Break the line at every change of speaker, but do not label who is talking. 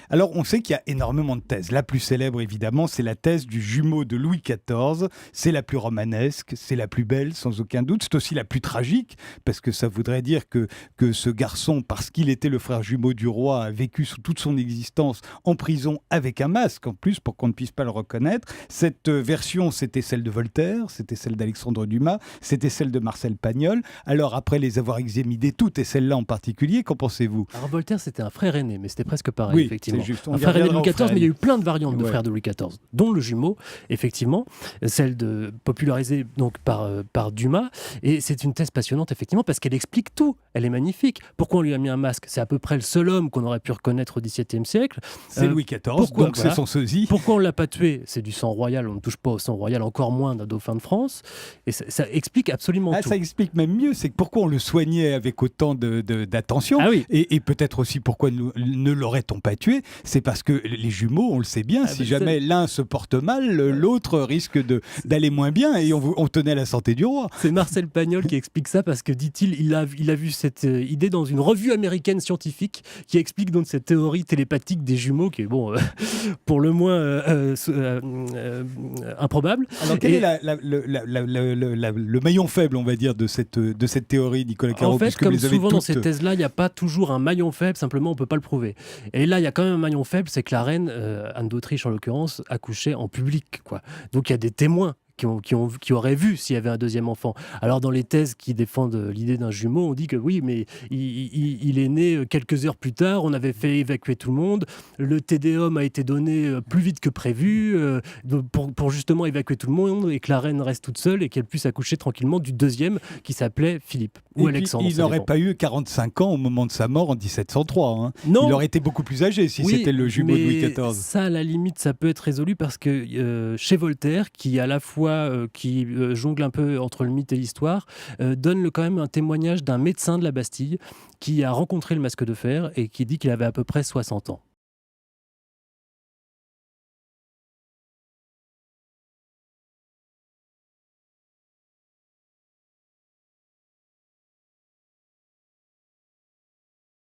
Alors, on sait qu'il y a énormément de thèses. La plus célèbre, évidemment, c'est la thèse du jumeau de Louis XIV. C'est la plus romanesque, c'est la plus belle, sans aucun doute. C'est aussi la plus tragique, parce que ça voudrait dire que ce garçon, parce qu'il était le frère jumeau du roi, a vécu sous toute son existence en prison avec un masque, en plus, pour qu'on ne puisse pas le reconnaître. Cette version, c'était celle de Voltaire, c'était celle d'Alexandre Dumas, c'était celle de Marcel Pagnol. Alors, après les avoir examinées toutes, et celle-là en particulier, qu'en pensez-vous?
Alors Voltaire, c'était un frère aîné, mais c'était presque pareil,
Oui,
effectivement.
c'est juste.
Un frère aîné de Louis XIV, mais il y a eu plein de variantes de
Ouais.
frères de Louis XIV, dont le jumeau, effectivement, celle popularisée donc par Dumas. Et c'est une thèse passionnante, effectivement, parce qu'elle explique tout. Elle est magnifique. Pourquoi on lui a mis un masque? C'est à peu près le seul homme qu'on aurait pu reconnaître au XVIIe siècle.
C'est Louis XIV,
pourquoi,
donc
voilà.
c'est son sosie.
Pourquoi on ne l'a pas tué? C'est du sang royal, on ne touche pas au sang royal, encore moins d'un dauphin de France. Et ça explique absolument tout.
Ça explique même mieux, c'est que pourquoi on le soignait avec autant d'attention,
Ah oui.
et peut-être aussi pourquoi ne l'aurait-on pas tué, c'est parce que les jumeaux, on le sait bien, si jamais l'un se porte mal, l'autre risque d'aller moins bien, et on tenait à la santé du roi.
C'est Marcel Pagnol qui explique ça parce que, dit-il, il a vu cette idée dans une revue américaine scientifique qui explique donc cette théorie télépathique des jumeaux qui est, pour le moins improbable.
Alors quel est le maillon faible, on va dire, de cette théorie, Nicolas Caro?
En fait, comme souvent dans ces thèses-là, il n'y a pas toujours un maillon faible, simplement on ne peut pas le prouver. Et là, il y a quand même un maillon faible, c'est que la reine, Anne d'Autriche en l'occurrence, accouchait en public, quoi. Donc il y a des témoins qui auraient vu s'il y avait un deuxième enfant. Alors dans les thèses qui défendent l'idée d'un jumeau, on dit que oui, mais il est né quelques heures plus tard, on avait fait évacuer tout le monde, le Tédéum a été donné plus vite que prévu pour justement évacuer tout le monde et que la reine reste toute seule et qu'elle puisse accoucher tranquillement du deuxième qui s'appelait Philippe ou Alexandre.
Il n'aurait pas eu 45 ans au moment de sa mort en 1703. Hein.
Non.
Il aurait été beaucoup plus âgé si c'était le jumeau de Louis XIV.
Ça, à la limite, ça peut être résolu parce que chez Voltaire, qui à la fois qui jongle un peu entre le mythe et l'histoire, donne quand même un témoignage d'un médecin de la Bastille qui a rencontré le masque de fer et qui dit qu'il avait à peu près 60 ans.